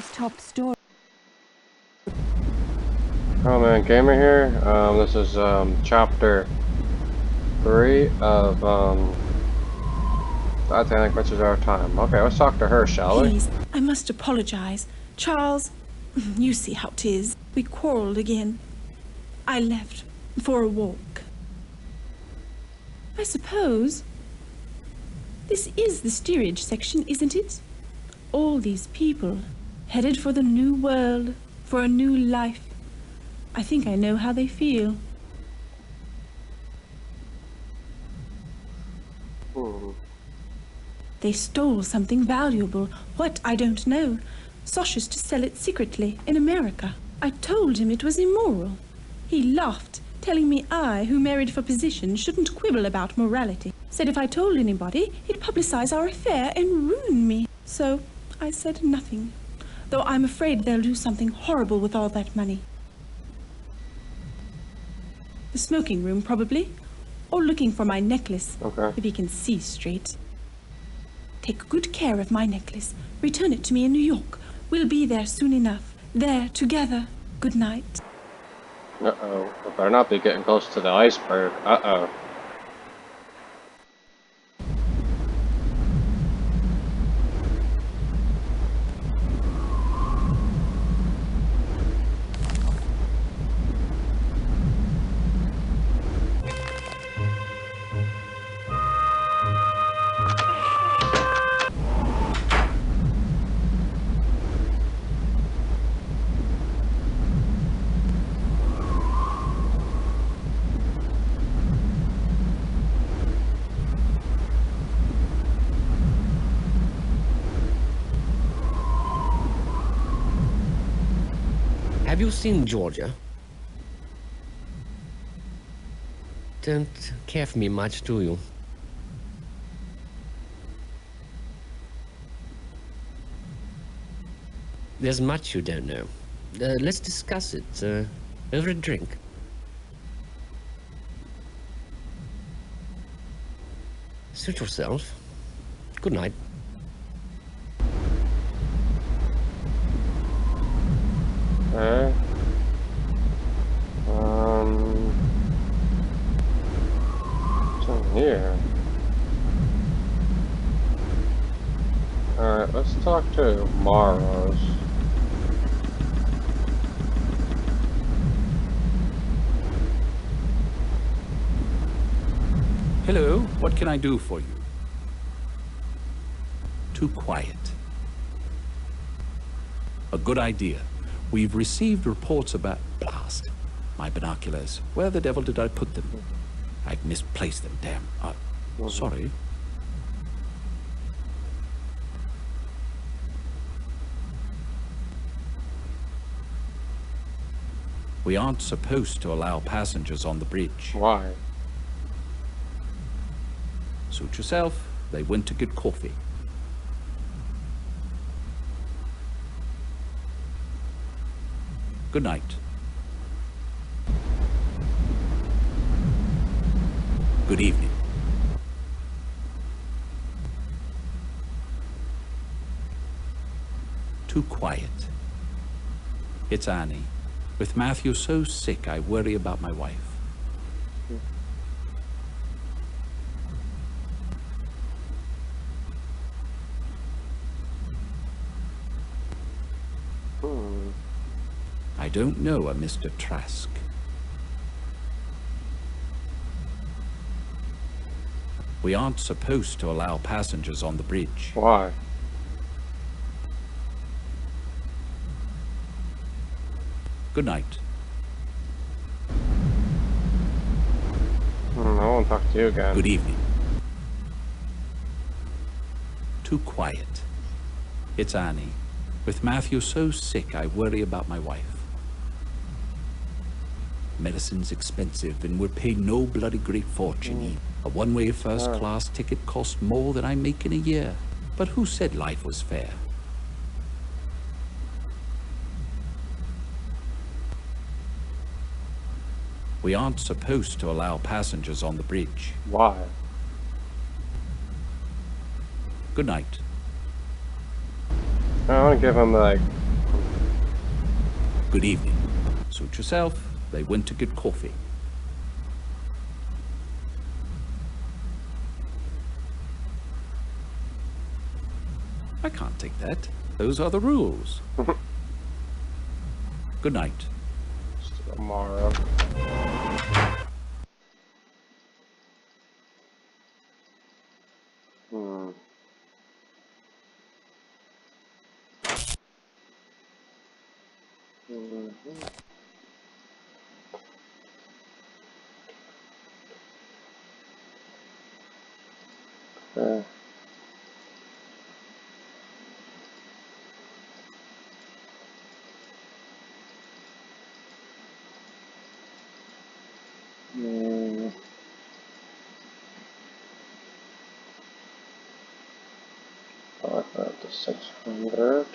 Titani's top story. Oh man, Gamer here. This is chapter 3 of Titanic Adventures Our Time. Okay, let's talk to her, shall we? Please, I must apologize. Charles, you see how 'tis. We quarreled again. I left for a walk. I suppose this is the steerage section, isn't it? All these people headed for the new world, for a new life. I think I know how they feel. They stole something valuable. What, I don't know. Sosh's to sell it secretly in America. I told him it was immoral. He laughed, telling me I, who married for position, shouldn't quibble about morality. Said if I told anybody, he'd publicize our affair and ruin me. So I said nothing, though I'm afraid they'll do something horrible with all that money. The smoking room, probably, or looking for my necklace, if he can see straight. Take good care of my necklace. Return it to me in New York. We'll be there soon enough. There, together. Good night. Uh-oh. We better not be getting close to the iceberg. Uh-oh. Have you seen Georgia? Don't care for me much, do you? There's much you don't know. Let's discuss it over a drink. Suit yourself. Good night. Okay. What's in here? Alright, let's talk to Maros. Hello, what can I do for you? Too quiet. A good idea. We've received reports about... Blast. My binoculars. Where the devil did I put them? I've misplaced them, damn. Sorry. We aren't supposed to allow passengers on the bridge. Why? Suit yourself. They went to get coffee. Good night. Good evening. Too quiet. It's Annie. With Matthew so sick, I worry about my wife. I don't know a Mr. Trask. We aren't supposed to allow passengers on the bridge. Why? Good night. I won't talk to you again. Good evening. Too quiet. It's Annie. With Matthew so sick, I worry about my wife. Medicine's expensive, and we're paid no bloody great fortune. A one-way first-class ticket cost more than I make in a year. But who said life was fair? We aren't supposed to allow passengers on the bridge. Why? Good night. I want to give him like Good evening. Suit yourself. They went to get coffee. I can't take that. Those are the rules. Good night. Tomorrow. Okay. About the 600.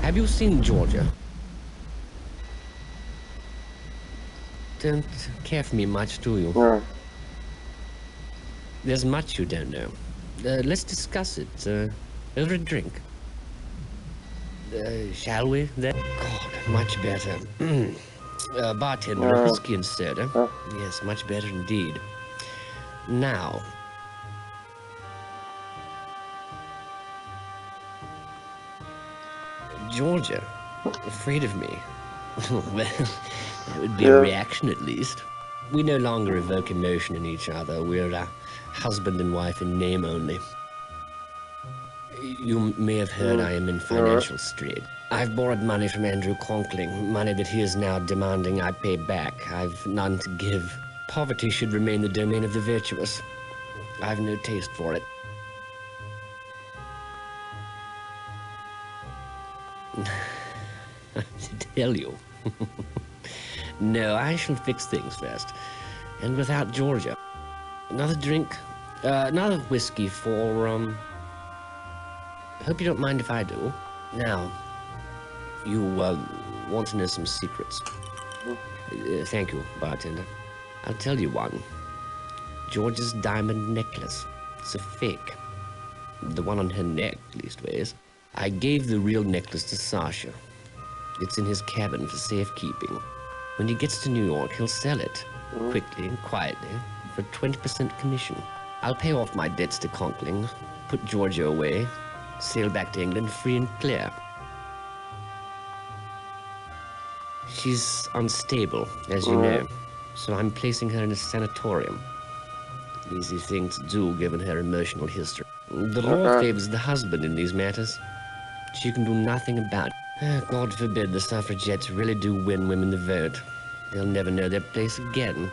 Have you seen Georgia? Don't care for me much, do you? No. There's much you don't know. Let's discuss it over a drink. Shall we then? God, much better. Bartender, whiskey and soda. Yes, much better indeed. Now, Georgia, afraid of me? Well, that would be a reaction at least. We no longer evoke emotion in each other. We're husband and wife in name only. You may have heard I am in financial strait. I've borrowed money from Andrew Conkling, money that he is now demanding I pay back. I've none to give. Poverty should remain the domain of the virtuous. I've no taste for it. I tell you. No, I shall fix things first. And without Georgia. Another drink? Another whiskey for, Hope you don't mind if I do. Now, you, want to know some secrets. Thank you, bartender. I'll tell you one. George's diamond necklace. It's a fake. The one on her neck, leastways. I gave the real necklace to Sasha. It's in his cabin for safekeeping. When he gets to New York, he'll sell it, quickly and quietly, for 20% commission. I'll pay off my debts to Conkling, put Georgia away, sail back to England free and clear. She's unstable, as you know, so I'm placing her in a sanatorium. Easy thing to do, given her emotional history. The law Okay. favors the husband in these matters. She can do nothing about it. God forbid the suffragettes really do win women the vote. They'll never know their place again.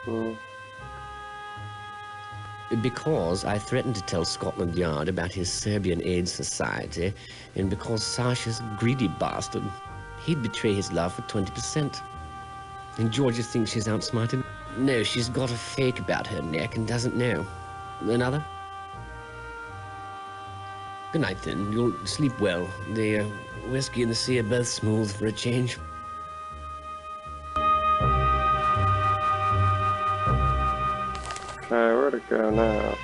Hmm. Because I threatened to tell Scotland Yard about his Serbian Aid Society, and because Sasha's a greedy bastard, he'd betray his love for 20%. And Georgia thinks she's outsmarted. No, she's got a fake about her neck and doesn't know. Another? Good night, then. You'll sleep well. The whiskey and the sea are both smooth for a change. Okay, where to go now?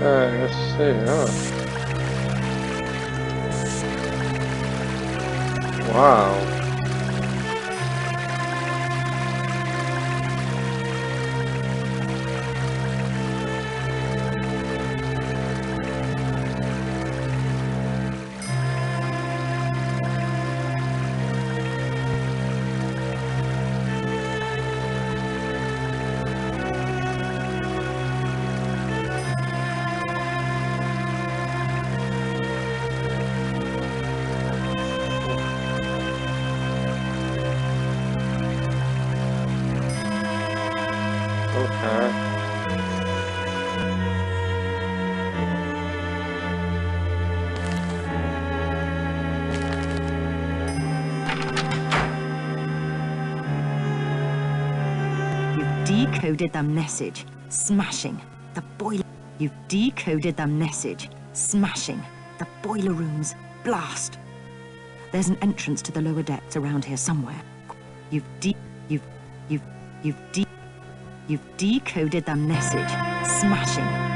Okay, let's see, Wow. Okay. You've decoded the message. Smashing. The boiler. You've decoded the message. Smashing. The boiler rooms. Blast. There's an entrance to the lower decks around here somewhere. You've decoded the message. Smashing.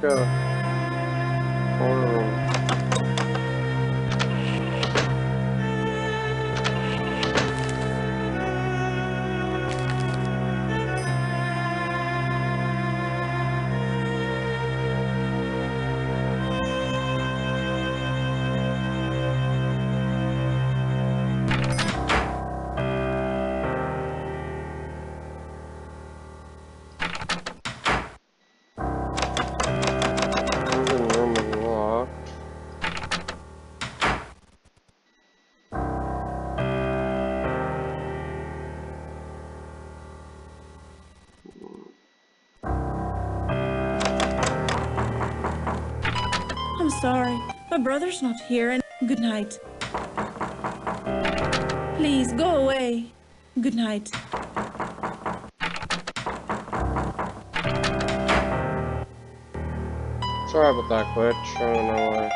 go. Corner room. Living room is locked. I'm sorry. My brother's not here, and good night. Please, go away. Good night. Sorry about that glitch. I don't know why.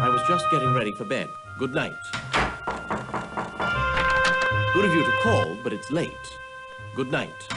I was just getting ready for bed. Good night. Good of you to call, but it's late. Good night.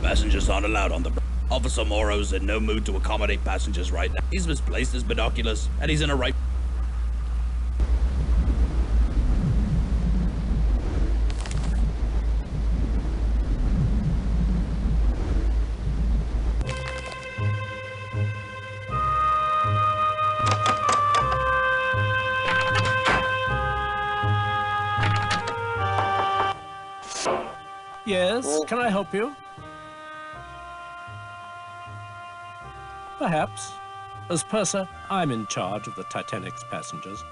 Passengers aren't allowed on the bridge. Officer Morrow's in no mood to accommodate passengers right now. He's misplaced his binoculars, and he's in a right... Yes, Well, can I help you? Perhaps. As purser, I'm in charge of the Titanic's passengers.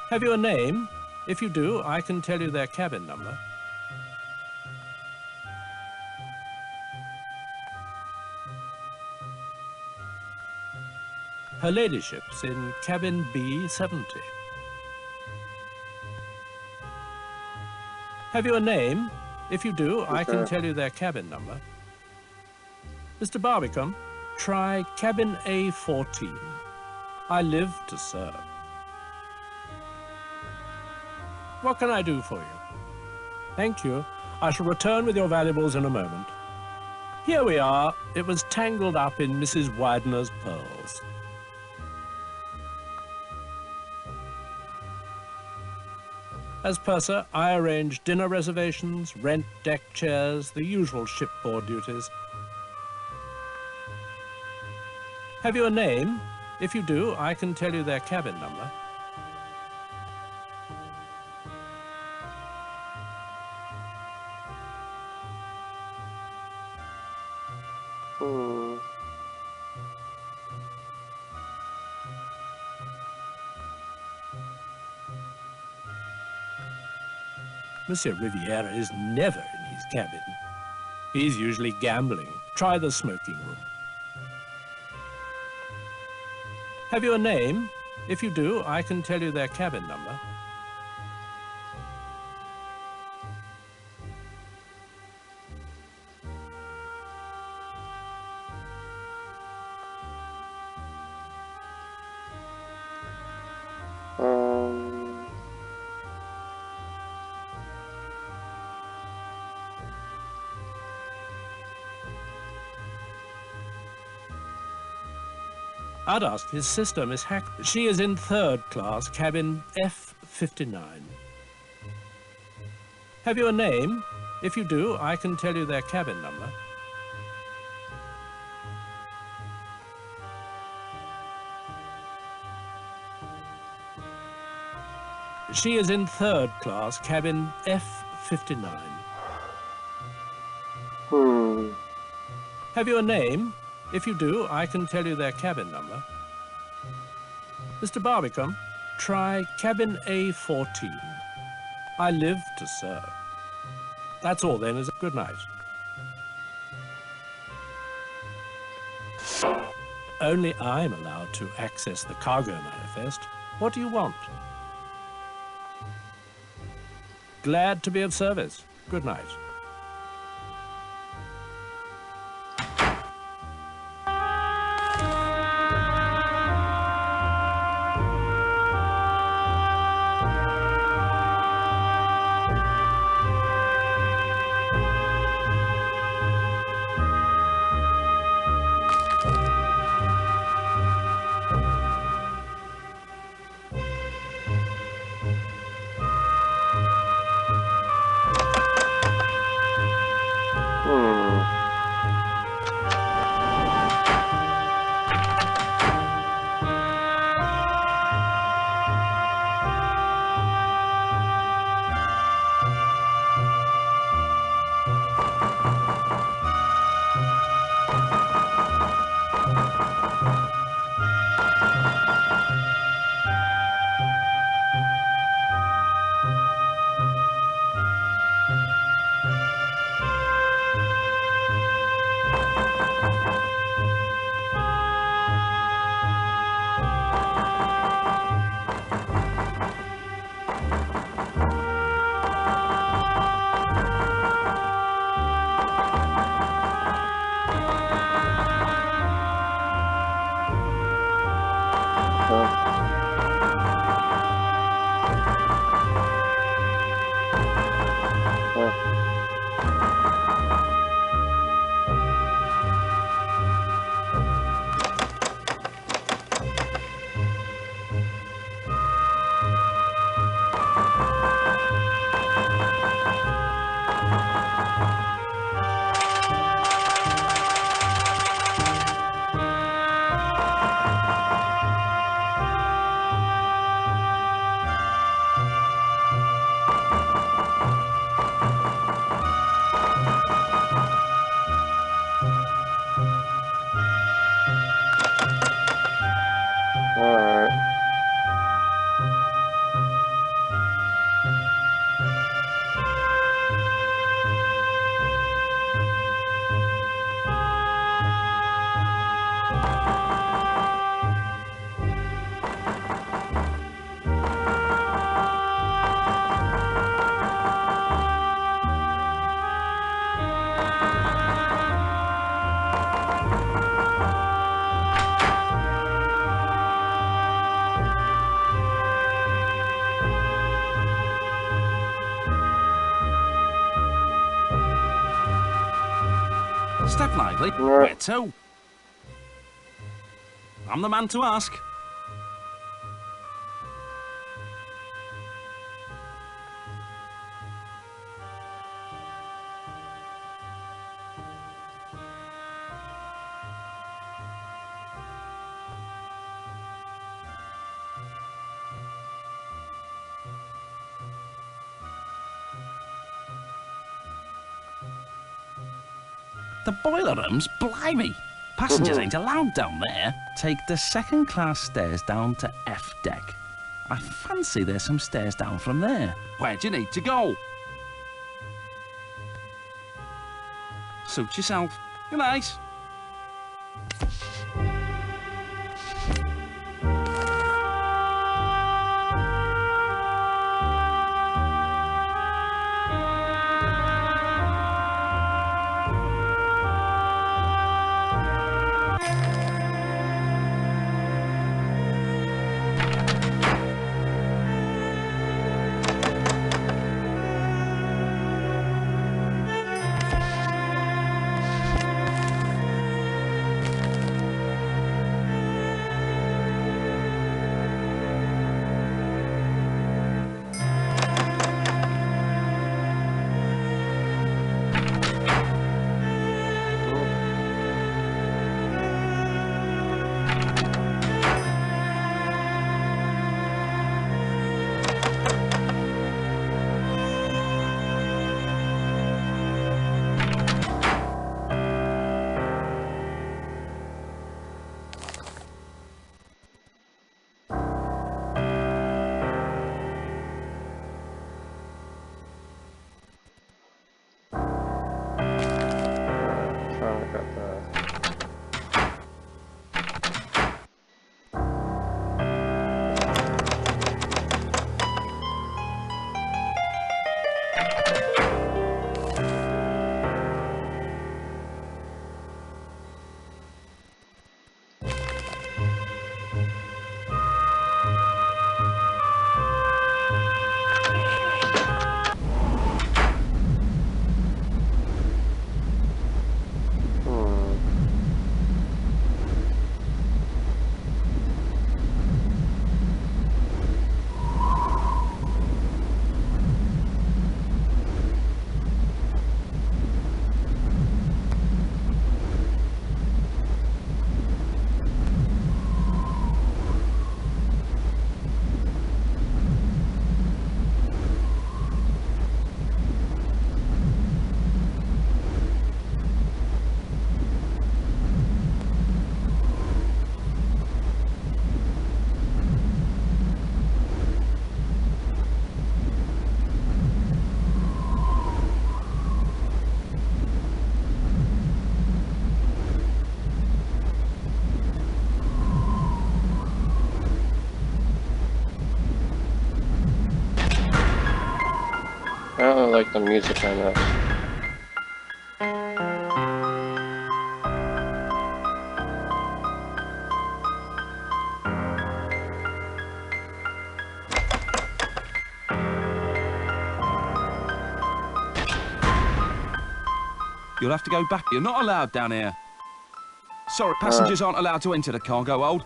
Have you a name? If you do, I can tell you their cabin number. Her ladyship's in cabin B70. Have you a name? If you do, I can Okay. tell you their cabin number. Mr. Barbicombe, try cabin A14. I live to serve. What can I do for you? Thank you. I shall return with your valuables in a moment. Here we are. It was tangled up in Mrs. Widener's pearls. As purser, I arrange dinner reservations, rent deck chairs, the usual shipboard duties. Have you a name? If you do, I can tell you their cabin number. Hmm. Monsieur Riviera is never in his cabin. He's usually gambling. Try the smoking room. Have you a name? If you do, I can tell you their cabin number. Um. I'd ask his sister, Miss Hack. She is in third class, cabin F59. Have you a name? If you do, I can tell you their cabin number. She is in third class, cabin F59. Hmm. Have you a name? If you do, I can tell you their cabin number. Mr. Barbicombe, try cabin A14. I live to serve. That's all then, is it? Good night. Only I'm allowed to access the cargo manifest. What do you want? Glad to be of service. Good night. Step lively. Right. Where to? I'm the man to ask. The boiler rooms? Blimey! Passengers ain't allowed down there. Take the second-class stairs down to F deck. I fancy there's some stairs down from there. Where do you need to go? Suit yourself. Good night. I don't like the music on this. You'll have to go back. You're not allowed down here. Sorry, passengers aren't allowed to enter the cargo hold.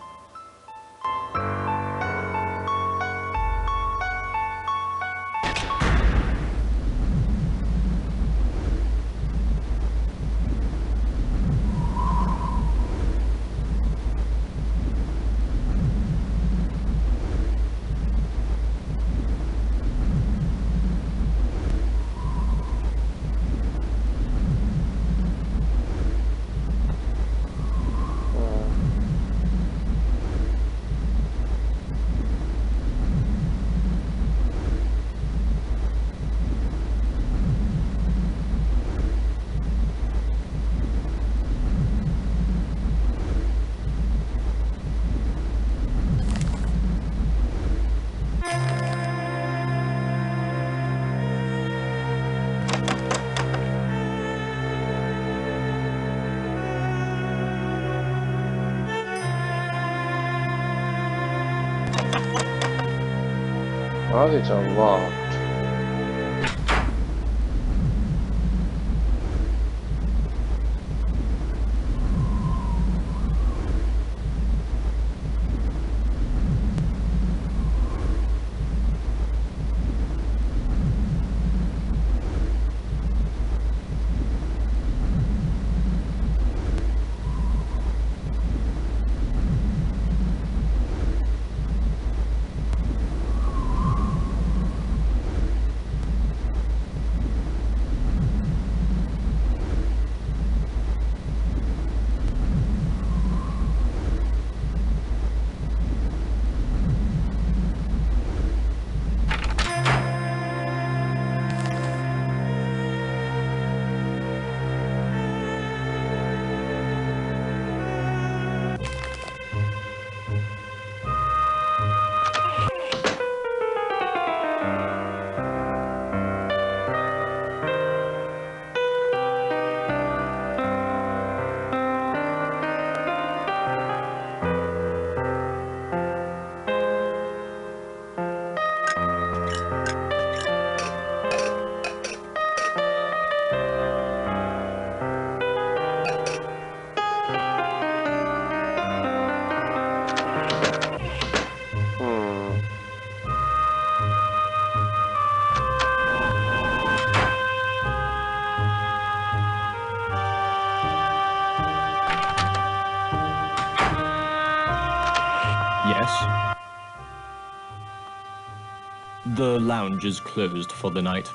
Oh, these are locked. The lounge is closed for the night.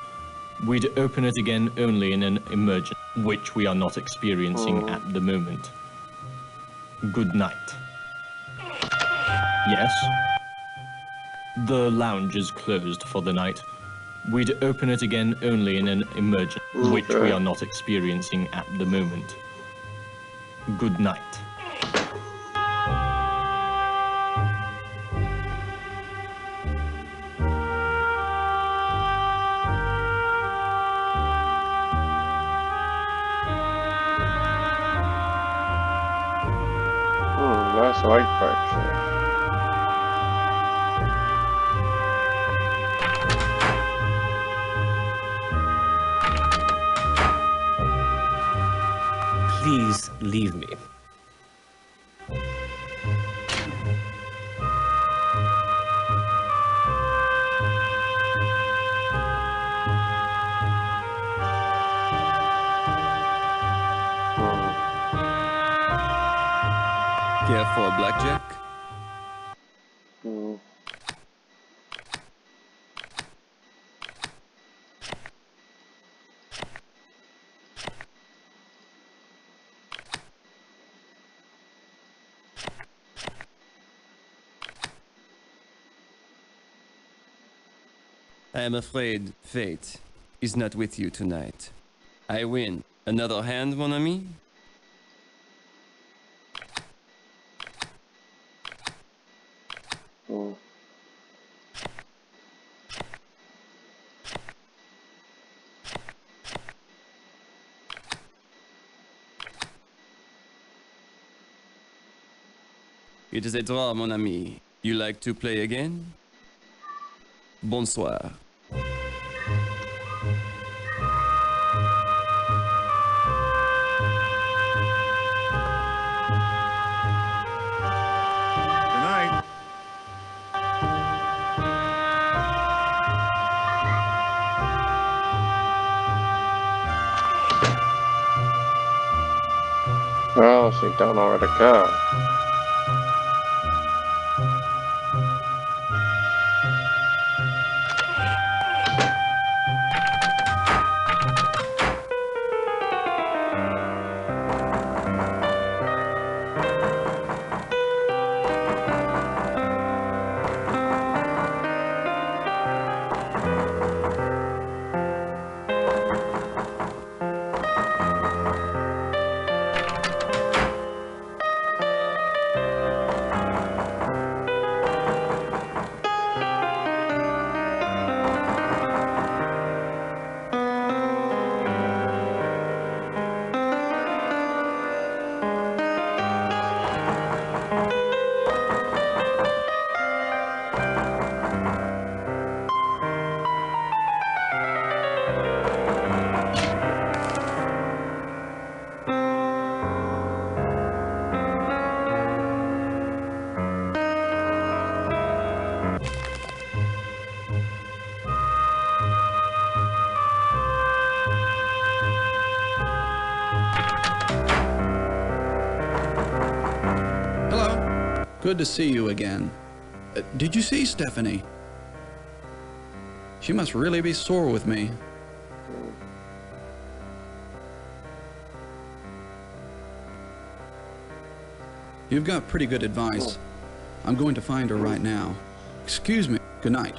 We'd open it again only in an emergency, which we are not experiencing at the moment. Good night. Yes? The lounge is closed for the night. We'd open it again only in an emergency, which we are not experiencing at the moment. Good night. Nice light fixture. Please leave me. Care for a blackjack? I am afraid fate is not with you tonight. I win. Another hand, mon ami? It is a draw, mon ami. You like to play again? Bonsoir. Good night. Oh, so you don't know where to go. Good to see you again. Did you see Stephanie? She must really be sore with me. You've got pretty good advice. I'm going to find her right now. Excuse me. Good night.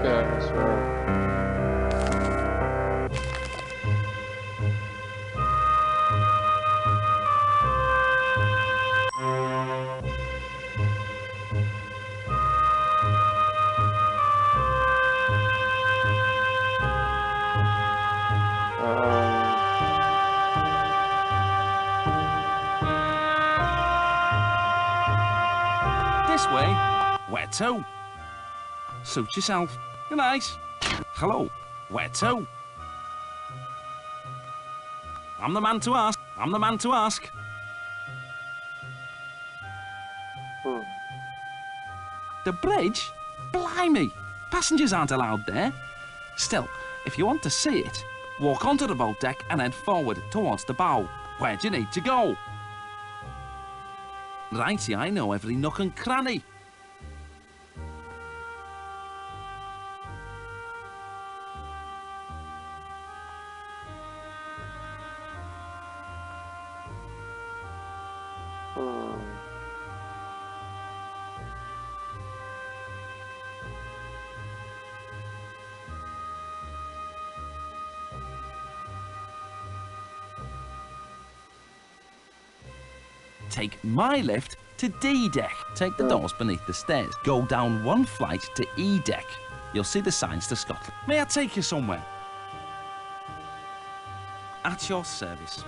Yeah, that's right. This way. Where to? Suit yourself. Good night. Hello. Where to? I'm the man to ask. I'm the man to ask. The bridge? Blimey! Passengers aren't allowed there. Still, if you want to see it, walk onto the boat deck and head forward towards the bow. Where do you need to go? Righty, I know every nook and cranny. Take my lift to D deck. Take the doors beneath the stairs. Go down one flight to E deck. You'll see the signs to Scotland. May I take you somewhere? At your service.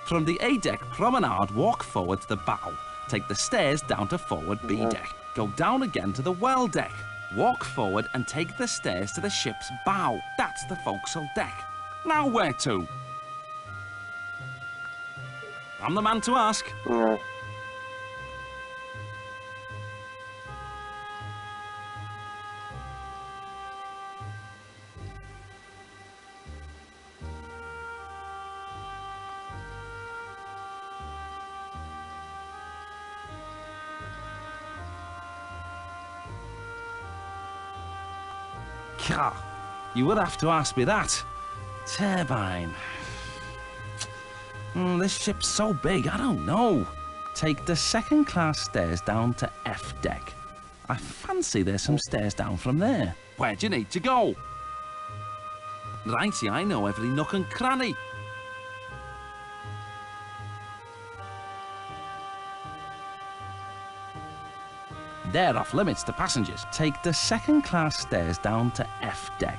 From the A deck promenade, walk forward to the bow. Take the stairs down to forward B deck. Go down again to the well deck. Walk forward and take the stairs to the ship's bow. That's the forecastle deck. Now where to? I'm the man to ask. You would have to ask me that. Turbine. This ship's so big, I don't know. Take the second class stairs down to F deck. I fancy there's some stairs down from there. Where do you need to go? Righty, I know every nook and cranny. They're off limits to passengers. Take the second class stairs down to F deck.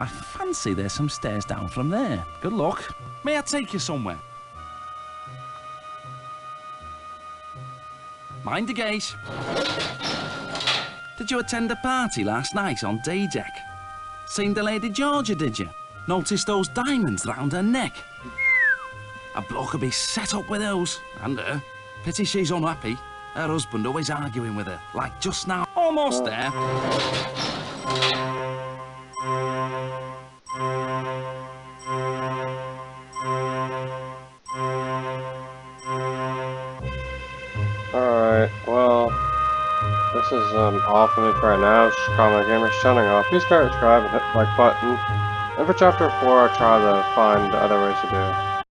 I fancy there's some stairs down from there. Good luck. May I take you somewhere? Mind the gate. Did you attend a party last night on D deck? Seen the Lady Georgia, did you? Noticed those diamonds round her neck? A bloke could be set up with those, and her. Pity she's unhappy. Her husband always arguing with her, like just now. Almost there. Alright, well, this is off for me for right now. It's just Common Gamer shutting off. Please subscribe and hit the like button. And for chapter 4, I'll try to find other ways to do it.